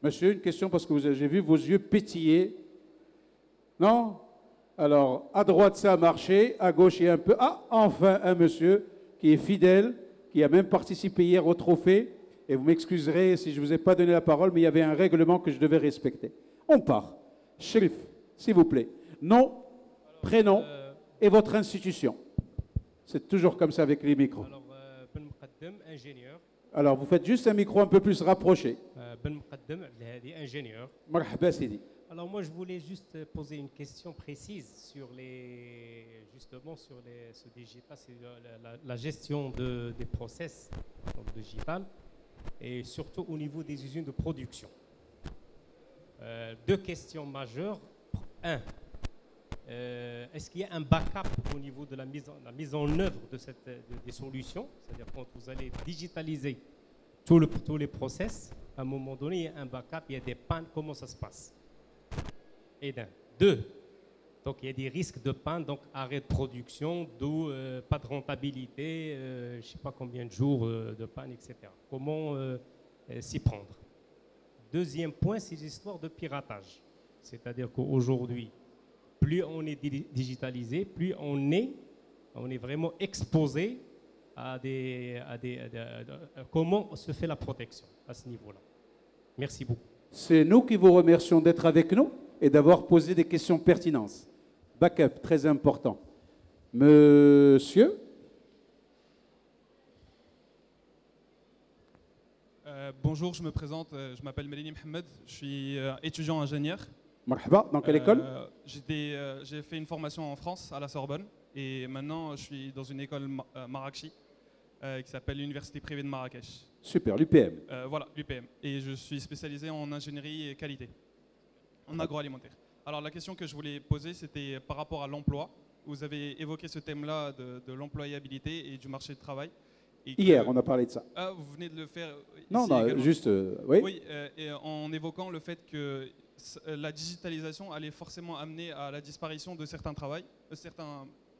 S1: Monsieur, une question parce que j'ai vu vos yeux pétiller. Non? Alors, à droite, ça a marché. À gauche, il y a un peu... Ah, enfin, un monsieur qui est fidèle, qui a même participé hier au trophée. Et vous m'excuserez si je ne vous ai pas donné la parole, mais il y avait un règlement que je devais respecter. On part. Chérif, s'il vous plaît. Nom, prénom et votre institution. C'est toujours comme ça avec les micros.
S4: Alors, Ben Mqaddam, ingénieur.
S1: Alors, vous faites juste un micro un peu plus rapproché.
S4: Ben Mqaddam, ingénieur.
S1: Marhaba Sidi.
S4: Alors moi, je voulais juste poser une question précise sur ce digital, c'est la gestion des process donc digital et surtout au niveau des usines de production. 2 questions majeures. 1. Est-ce qu'il y a un backup au niveau de la mise en œuvre des solutions? C'est-à-dire quand vous allez digitaliser tous les process, à un moment donné, il y a un backup, il y a des pannes, comment ça se passe? Et 2, donc il y a des risques de panne, donc arrêt de production, d'où pas de rentabilité, je ne sais pas combien de jours de panne, etc. Comment s'y prendre? 2e point, c'est l'histoire de piratage. C'est-à-dire qu'aujourd'hui, plus on est digitalisé, plus on est vraiment exposé à comment se fait la protection à ce niveau-là. Merci beaucoup.
S1: C'est nous qui vous remercions d'être avec nous et d'avoir posé des questions pertinentes. Backup, très important. Monsieur?
S5: Bonjour, je me présente, je m'appelle Melini Mohamed, je suis étudiant ingénieur.
S1: Marhaba, dans quelle école?
S5: J'ai fait une formation en France, à la Sorbonne, et maintenant je suis dans une école Marrakchi qui s'appelle l'Université privée de Marrakech.
S1: Super, l'UPM.
S5: Voilà, l'UPM. Et je suis spécialisé en ingénierie et qualité, en agroalimentaire. Alors la question que je voulais poser, c'était par rapport à l'emploi. Vous avez évoqué ce thème-là de l'employabilité et du marché du travail.
S1: Hier, on a parlé de ça.
S5: Ah, vous venez de le faire ici
S1: non,
S5: également.
S1: Juste, oui.
S5: Oui, et en évoquant le fait que la digitalisation allait forcément amener à la disparition de certains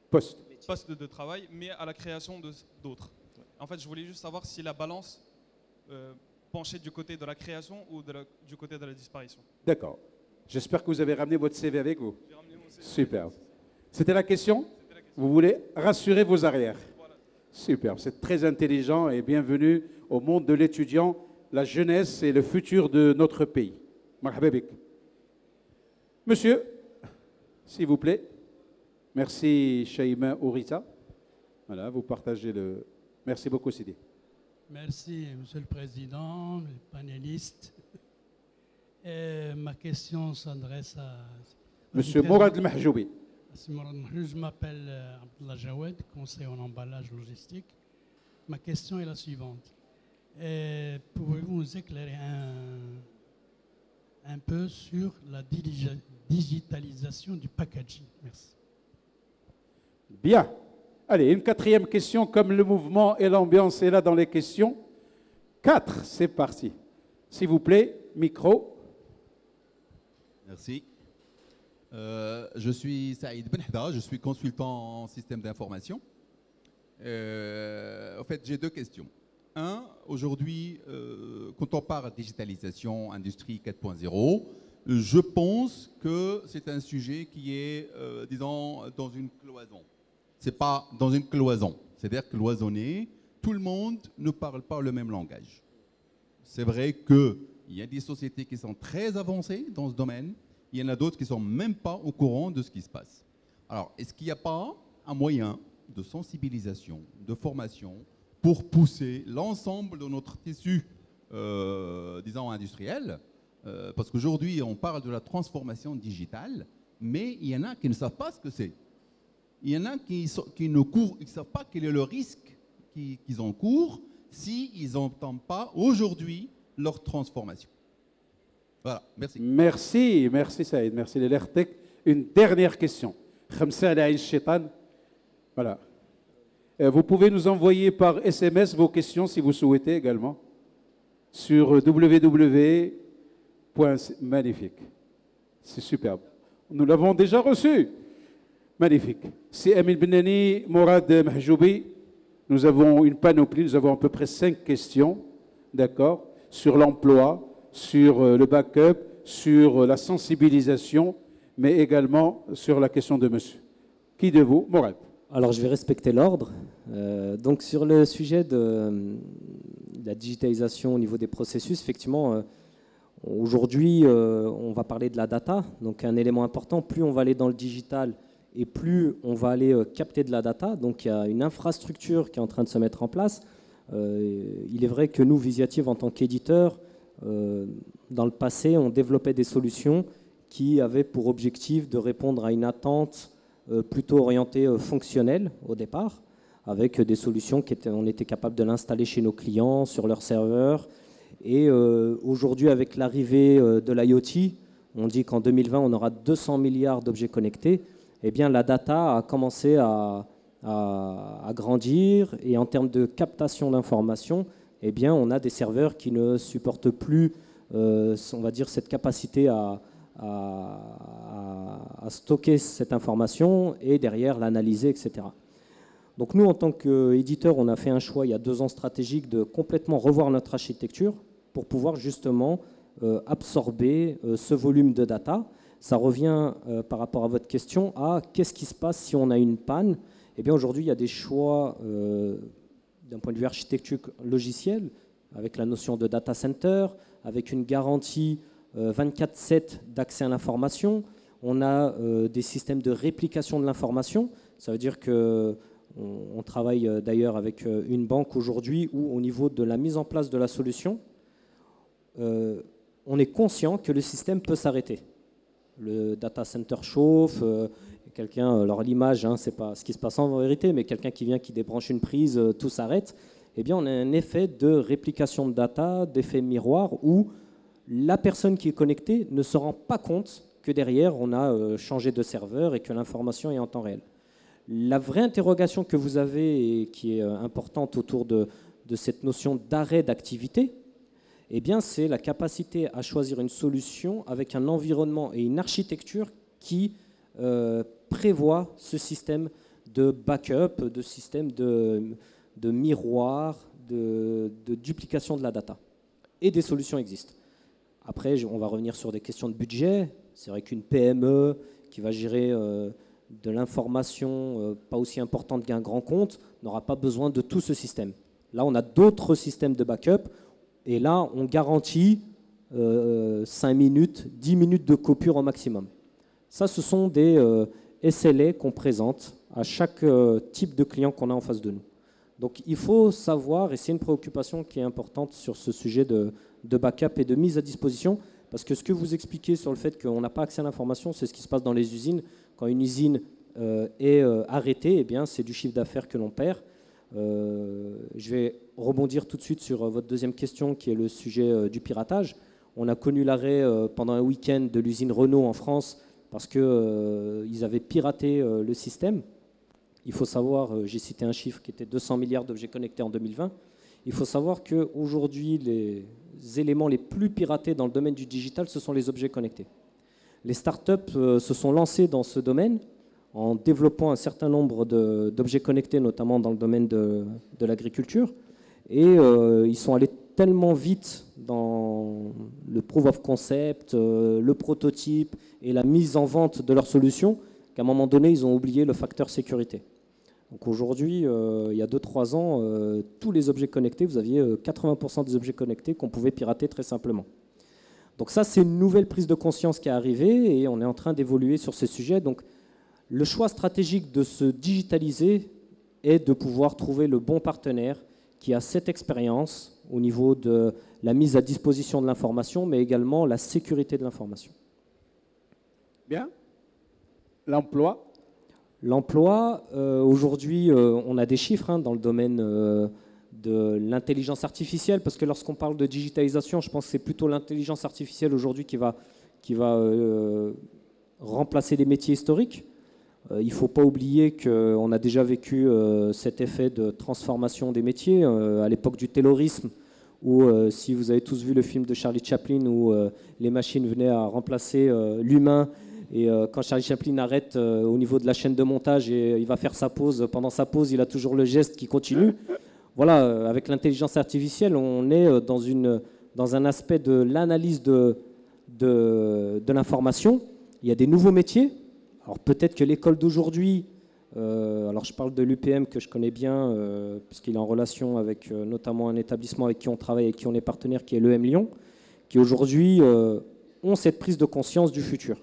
S5: postes de travail, mais à la création d'autres. En fait, je voulais juste savoir si la balance penchait du côté de la création ou du côté de la disparition. D'accord.
S1: J'espère que vous avez ramené votre CV avec vous. J'ai ramené mon CV. Super. C'était la question? Vous voulez rassurer vos arrières? Voilà. Super. C'est très intelligent et bienvenue au monde de l'étudiant. La jeunesse est le futur de notre pays. Marhaba bik. Monsieur, s'il vous plaît. Merci, Shaima Ourita. Voilà, vous partagez le... Merci beaucoup, Sidi.
S6: Merci, Monsieur le Président, les panélistes. Et ma question s'adresse à...
S1: Monsieur Mourad El-Mahjoubi.
S6: Je m'appelle Abdullah Jawed, conseiller en emballage logistique. Ma question est la suivante. Pouvez-vous nous éclairer un peu sur la digitalisation du packaging? Merci.
S1: Bien. Allez, une 4e question, comme le mouvement et l'ambiance est là dans les questions. 4, c'est parti. S'il vous plaît, micro.
S7: Merci. Je suis Saïd Benhda, je suis consultant en système d'information. En fait, j'ai 2 questions. Aujourd'hui, quand on parle de digitalisation, industrie 4.0, je pense que c'est un sujet qui est, disons, dans une cloison. Ce n'est pas dans une cloison, c'est-à-dire cloisonné, tout le monde ne parle pas le même langage. C'est vrai qu'il y a des sociétés qui sont très avancées dans ce domaine, il y en a d'autres qui ne sont même pas au courant de ce qui se passe. Alors, est-ce qu'il n'y a pas un moyen de sensibilisation, de formation, pour pousser l'ensemble de notre tissu disons, industriels. Parce qu'aujourd'hui, on parle de la transformation digitale, mais il y en a qui ne savent pas ce que c'est. Il y en a qui ne savent pas quel est le risque qu'ils encourent s'ils n'entendent pas aujourd'hui leur transformation. Voilà, merci.
S1: Merci Saïd, merci Lelertek. Une dernière question. Khamsa ala Aïn Shaitan. Voilà. Vous pouvez nous envoyer par SMS vos questions si vous souhaitez également sur www. Magnifique. C'est superbe. Nous l'avons déjà reçu. Magnifique. C'est Emile Benani, Mourad Mahjoubi. Nous avons une panoplie, nous avons à peu près 5 questions, d'accord, sur l'emploi, sur le backup, sur la sensibilisation, mais également sur la question de monsieur. Qui de vous? Mourad.
S2: Alors, je vais respecter l'ordre. Donc, sur le sujet de la digitalisation au niveau des processus, effectivement, aujourd'hui, on va parler de la data. Donc, un élément important, plus on va aller dans le digital et plus on va aller capter de la data. Donc, il y a une infrastructure qui est en train de se mettre en place. Il est vrai que nous, Visiative, en tant qu'éditeur, dans le passé, on développait des solutions qui avaient pour objectif de répondre à une attente plutôt orientée fonctionnelle au départ, avec des solutions on était capable de l'installer chez nos clients, sur leur serveur. Et aujourd'hui, avec l'arrivée de l'IoT, on dit qu'en 2020, on aura 200 milliards d'objets connectés. Eh bien, la data a commencé à grandir. Et en termes de captation d'informations, eh bien, on a des serveurs qui ne supportent plus, on va dire, cette capacité à stocker cette information et derrière l'analyser, etc. Donc nous, en tant qu'éditeur, on a fait un choix il y a 2 ans stratégique de complètement revoir notre architecture pour pouvoir justement absorber ce volume de data. Ça revient par rapport à votre question à qu'est-ce qui se passe si on a une panne. Eh bien aujourd'hui, il y a des choix d'un point de vue architecture logicielle avec la notion de data center, avec une garantie 24/7 d'accès à l'information. On a des systèmes de réplication de l'information. Ça veut dire qu'on travaille d'ailleurs avec une banque aujourd'hui où au niveau de la mise en place de la solution, on est conscient que le système peut s'arrêter. Le data center chauffe, quelqu'un, alors l'image, hein, c'est pas ce qui se passe en vérité, mais quelqu'un qui vient, qui débranche une prise, tout s'arrête. Eh bien, on a un effet de réplication de data, d'effet miroir où la personne qui est connectée ne se rend pas compte que derrière, on a changé de serveur et que l'information est en temps réel. La vraie interrogation que vous avez et qui est importante autour de cette notion d'arrêt d'activité, eh bien, c'est la capacité à choisir une solution avec un environnement et une architecture qui prévoit ce système de backup, de système de miroir, de duplication de la data. Et des solutions existent. Après, on va revenir sur des questions de budget. C'est vrai qu'une PME qui va gérer de l'information pas aussi importante qu'un grand compte n'aura pas besoin de tout ce système. Là, on a d'autres systèmes de backup et là, on garantit 5 minutes, 10 minutes de coupure au maximum. Ça, ce sont des SLA qu'on présente à chaque type de client qu'on a en face de nous. Donc, il faut savoir, et c'est une préoccupation qui est importante sur ce sujet de backup et de mise à disposition, parce que ce que vous expliquez sur le fait qu'on n'a pas accès à l'information, c'est ce qui se passe dans les usines. Quand une usine est arrêtée, eh bien, c'est du chiffre d'affaires que l'on perd. Je vais rebondir tout de suite sur votre deuxième question, qui est le sujet du piratage. On a connu l'arrêt pendant un week-end de l'usine Renault en France parce qu'ils avaient piraté le système. Il faut savoir, j'ai cité un chiffre qui était 200 milliards d'objets connectés en 2020. Il faut savoir qu'aujourd'hui, les éléments les plus piratés dans le domaine du digital, ce sont les objets connectés. Les startups se sont lancées dans ce domaine en développant un certain nombre d'objets connectés, notamment dans le domaine de l'agriculture. Et ils sont allés tellement vite dans le proof of concept, le prototype et la mise en vente de leur solution qu'à un moment donné, ils ont oublié le facteur sécurité. Donc aujourd'hui, il y a 2-3 ans, tous les objets connectés, vous aviez 80% des objets connectés qu'on pouvait pirater très simplement. Donc ça, c'est une nouvelle prise de conscience qui est arrivée et on est en train d'évoluer sur ces sujets. Donc le choix stratégique de se digitaliser est de pouvoir trouver le bon partenaire qui a cette expérience au niveau de la mise à disposition de l'information, mais également la sécurité de l'information.
S1: Bien. L'emploi.
S2: L'emploi, aujourd'hui, on a des chiffres dans le domaine de l'intelligence artificielle, parce que lorsqu'on parle de digitalisation, je pense que c'est plutôt l'intelligence artificielle aujourd'hui qui va remplacer les métiers historiques. Il ne faut pas oublier qu'on a déjà vécu cet effet de transformation des métiers à l'époque du taylorisme, où si vous avez tous vu le film de Charlie Chaplin, où les machines venaient à remplacer l'humain, et quand Charlie Chaplin arrête au niveau de la chaîne de montage et il va faire sa pause, pendant sa pause, il a toujours le geste qui continue. Voilà, avec l'intelligence artificielle, on est dans un aspect de l'analyse de l'information. Il y a des nouveaux métiers. Alors peut-être que l'école d'aujourd'hui, alors je parle de l'UPM que je connais bien, puisqu'il est en relation avec notamment un établissement avec qui on travaille, avec qui on est partenaire, qui est l'EM Lyon, qui aujourd'hui ont cette prise de conscience du futur.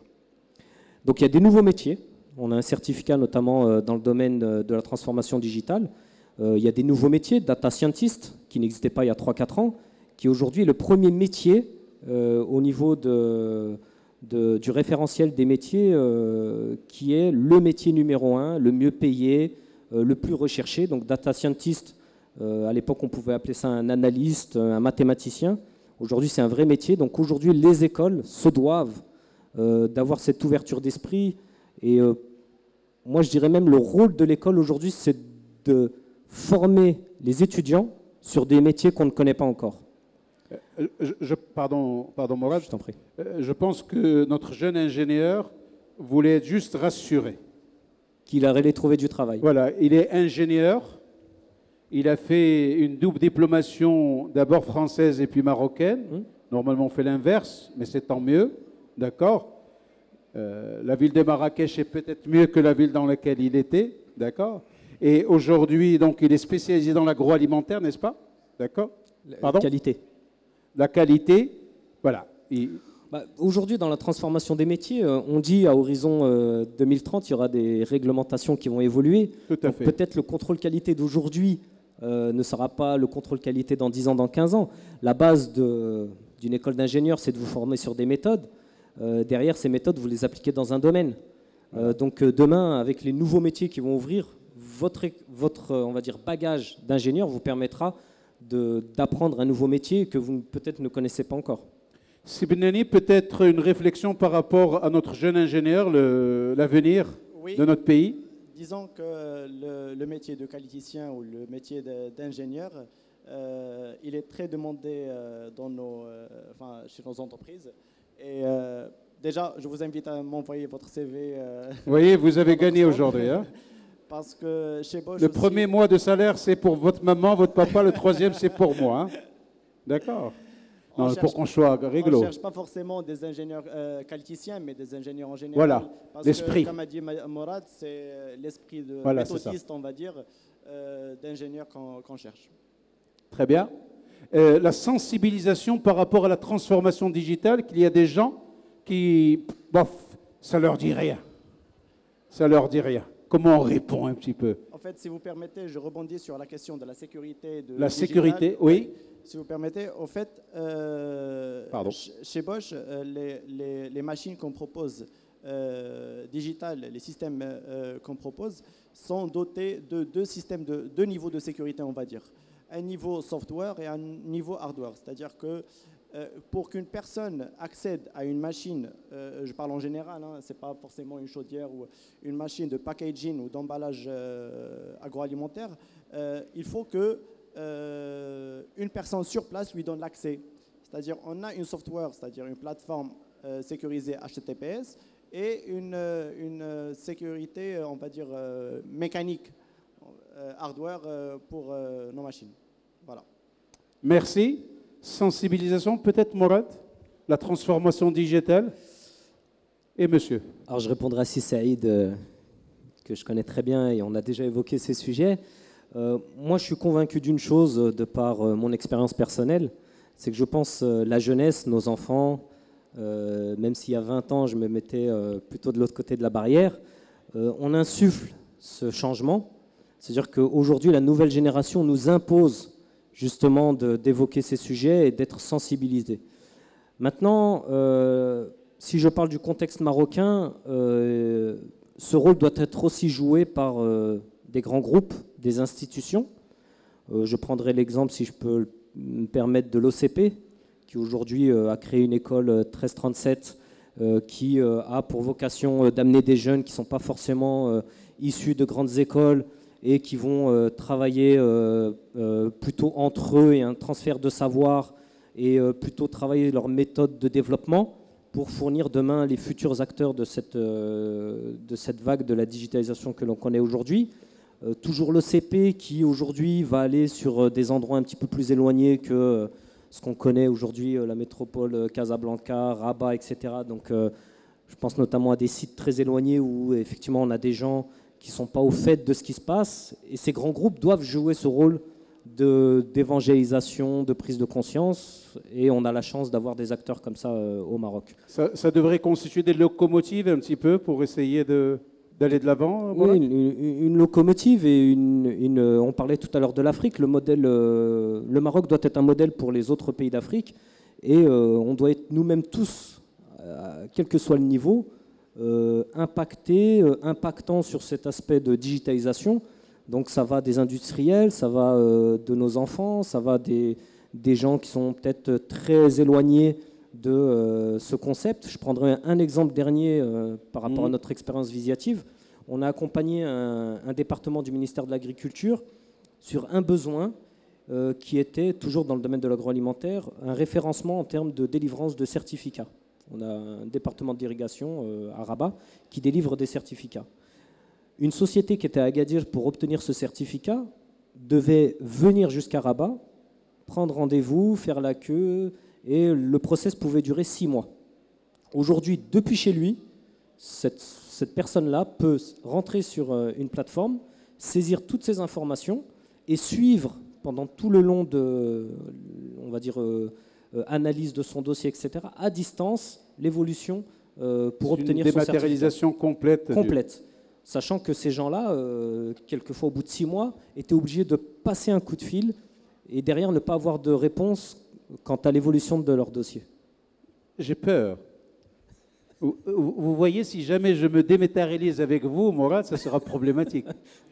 S2: Donc il y a des nouveaux métiers. On a un certificat notamment dans le domaine de la transformation digitale. Il y a des nouveaux métiers, data scientist, qui n'existaient pas il y a 3-4 ans, qui aujourd'hui est le premier métier au niveau du référentiel des métiers, qui est le métier numéro 1, le mieux payé, le plus recherché. Donc data scientist, à l'époque on pouvait appeler ça un analyste, un mathématicien. Aujourd'hui c'est un vrai métier. Donc aujourd'hui les écoles se doivent d'avoir cette ouverture d'esprit. Et moi je dirais même le rôle de l'école aujourd'hui, c'est de former les étudiants sur des métiers qu'on ne connaît pas encore.
S1: Pardon Morad,
S2: je t'en prie.
S1: Je pense que notre jeune ingénieur voulait être juste rassuré.
S2: Qu'il allait trouver du travail.
S1: Voilà, il est ingénieur. Il a fait une double diplomation, d'abord française et puis marocaine. Normalement, on fait l'inverse, mais c'est tant mieux. D'accord. La ville de Marrakech est peut-être mieux que la ville dans laquelle il était. D'accord. Et aujourd'hui, donc, il est spécialisé dans l'agroalimentaire, n'est-ce pas? D'accord.
S2: Pardon ? Qualité.
S1: La qualité, voilà.
S2: Aujourd'hui, dans la transformation des métiers, on dit à horizon 2030, il y aura des réglementations qui vont évoluer.
S1: Tout à fait.
S2: Peut-être le contrôle qualité d'aujourd'hui ne sera pas le contrôle qualité dans 10 ans, dans 15 ans. La base d'une école d'ingénieur, c'est de vous former sur des méthodes. Derrière ces méthodes, vous les appliquez dans un domaine. Donc demain, avec les nouveaux métiers qui vont ouvrir, votre on va dire, bagage d'ingénieur vous permettra d'apprendre un nouveau métier que vous peut-être ne connaissez pas encore.
S1: Sibnani, peut-être une réflexion par rapport à notre jeune ingénieur, l'avenir de notre pays?
S3: Disons que le métier de qualiticien ou le métier d'ingénieur, il est très demandé chez nos entreprises. Et déjà, je vous invite à m'envoyer votre CV.
S1: Vous voyez, vous avez gagné aujourd'hui. Hein?
S3: Parce que chez Bosch
S1: le premier mois de salaire, c'est pour votre maman, votre papa. Le troisième, c'est pour moi. Hein? D'accord. Pour qu'on soit réglo.
S3: On ne cherche pas forcément des ingénieurs qualiticiens, mais des ingénieurs en général.
S1: Voilà, l'esprit.
S3: Comme a dit Morad, c'est l'esprit de méthodiste, on va dire, d'ingénieur qu'on cherche.
S1: Très bien. La sensibilisation par rapport à la transformation digitale, qu'il y a des gens qui, bof, ça leur dit rien. Ça leur dit rien. Comment on répond un petit peu?
S3: En fait, si vous permettez, je rebondis sur la question de la sécurité.
S1: La sécurité, oui.
S3: Si vous permettez, au fait, chez Bosch, les machines qu'on propose, digitales, les systèmes qu'on propose, sont dotés de deux niveaux de sécurité, on va dire. Un niveau software et un niveau hardware. C'est-à-dire que pour qu'une personne accède à une machine, je parle en général, hein, ce n'est pas forcément une chaudière ou une machine de packaging ou d'emballage agroalimentaire, il faut que une personne sur place lui donne l'accès. C'est-à-dire on a une software, c'est-à-dire une plateforme sécurisée HTTPS et une sécurité, on va dire, mécanique, hardware pour nos machines. Voilà.
S1: Merci. Sensibilisation, peut-être, Morad? La transformation digitale? Et monsieur?
S2: Alors je répondrai à Saïd, que je connais très bien et on a déjà évoqué ces sujets. Moi, je suis convaincu d'une chose de par mon expérience personnelle, c'est que je pense la jeunesse, nos enfants, même s'il y a 20 ans, je me mettais plutôt de l'autre côté de la barrière, on insuffle ce changement. C'est-à-dire qu'aujourd'hui, la nouvelle génération nous impose justement d'évoquer ces sujets et d'être sensibilisé. Maintenant, si je parle du contexte marocain, ce rôle doit être aussi joué par des grands groupes, des institutions. Je prendrai l'exemple, si je peux me permettre, de l'OCP, qui aujourd'hui a créé une école 1337 qui a pour vocation d'amener des jeunes qui ne sont pas forcément issus de grandes écoles et qui vont travailler plutôt entre eux et un transfert de savoir et plutôt travailler leur méthode de développement pour fournir demain les futurs acteurs de cette vague de la digitalisation que l'on connaît aujourd'hui. Toujours l'OCP qui aujourd'hui va aller sur des endroits un petit peu plus éloignés que ce qu'on connaît aujourd'hui, la métropole Casablanca, Rabat, etc. Donc je pense notamment à des sites très éloignés où effectivement on a des gens qui ne sont pas au fait de ce qui se passe. Et ces grands groupes doivent jouer ce rôle d'évangélisation, de prise de conscience. Et on a la chance d'avoir des acteurs comme ça au Maroc.
S1: Ça devrait constituer des locomotives un petit peu pour essayer d'aller de l'avant.
S2: Oui, une locomotive et on parlait tout à l'heure de l'Afrique. Le Maroc doit être un modèle pour les autres pays d'Afrique et on doit être nous-mêmes tous, quel que soit le niveau, impactant sur cet aspect de digitalisation. Donc ça va des industriels, ça va de nos enfants, ça va des gens qui sont peut-être très éloignés de ce concept. Je prendrai un exemple dernier par rapport à notre expérience visiative. On a accompagné un département du ministère de l'Agriculture sur un besoin qui était, toujours dans le domaine de l'agroalimentaire, un référencement en termes de délivrance de certificats. On a un département d'irrigation à Rabat qui délivre des certificats. Une société qui était à Agadir pour obtenir ce certificat devait venir jusqu'à Rabat, prendre rendez-vous, faire la queue, et le process pouvait durer 6 mois. Aujourd'hui, depuis chez lui, cette personne-là peut rentrer sur une plateforme, saisir toutes ces informations et suivre pendant tout le long de, on va dire, analyse de son dossier, etc., à distance, l'évolution pour obtenir son certificat.
S1: Une dématérialisation complète.
S2: Sachant que ces gens-là, quelquefois au bout de 6 mois, étaient obligés de passer un coup de fil et derrière ne pas avoir de réponse quant à l'évolution de leur dossier.
S1: J'ai peur. Vous voyez, si jamais je me dématérialise avec vous, Mourad, ça sera problématique.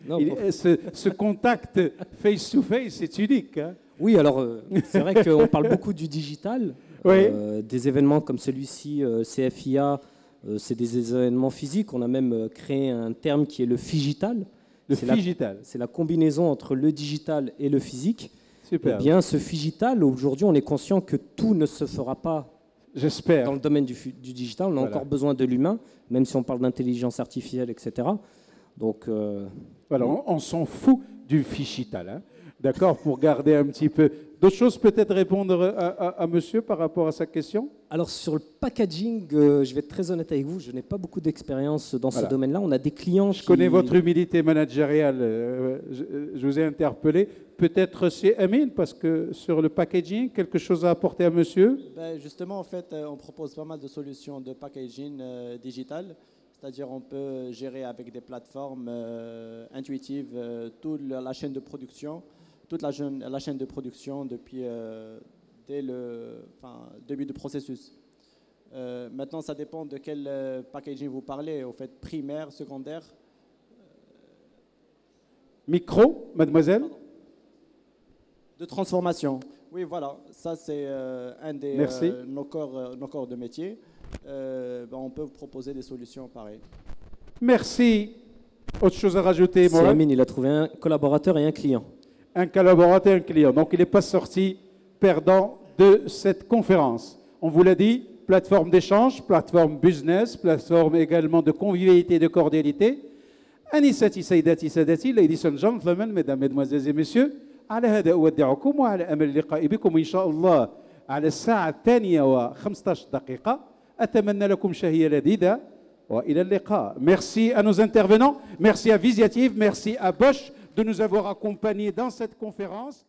S2: Non,
S1: ce contact face-to-face, c'est unique. Hein.
S2: Oui, alors c'est vrai qu'on parle beaucoup du digital.
S1: Oui.
S2: Des événements comme celui-ci, CFIA, c'est des événements physiques. On a même créé un terme qui est le figital. C'est la combinaison entre le digital et le physique.
S1: Super.
S2: Eh bien, ce figital, aujourd'hui, on est conscient que tout ne se fera pas dans le domaine du digital. On a encore besoin de l'humain, même si on parle d'intelligence artificielle, etc. Donc,
S1: voilà, on s'en fout du figital. Hein. D'accord, pour garder un petit peu. D'autres choses, peut-être répondre à monsieur par rapport à sa question?
S2: Alors, sur le packaging, je vais être très honnête avec vous, je n'ai pas beaucoup d'expérience dans ce domaine-là. On a des clients
S1: Je connais votre humilité managériale. Je vous ai interpellé. Peut-être c'est Amine, parce que sur le packaging, quelque chose à apporter à monsieur?
S3: Justement, en fait, on propose pas mal de solutions de packaging digital. C'est-à-dire on peut gérer avec des plateformes intuitives toute la chaîne de production, la chaîne de production depuis dès le début du processus. Maintenant, ça dépend de quel packaging vous parlez, au fait primaire, secondaire.
S1: Micro, mademoiselle?
S3: De transformation. Oui, voilà, ça c'est un des nos corps de métier. On peut vous proposer des solutions pareilles.
S1: Merci. Autre chose à rajouter,
S2: Mourad? Amine, il a trouvé un collaborateur et un client.
S1: Un collaborateur et un client. Donc, il n'est pas sorti perdant de cette conférence. On vous l'a dit, plateforme d'échange, plateforme business, plateforme également de convivialité et de cordialité. Anisati, Saïdati, Sadati, ladies and gentlemen, mesdames, mesdemoiselles et messieurs, على هذا أودعكم وعلى أمل اللقاء بكم إن شاء الله على الساعة 2:15. أتمنى لكم شهية لذيذة وإلى اللقاء. Merci à nos intervenants, merci à Visiative, merci à Bosch de nous avoir accompagnés dans cette conférence.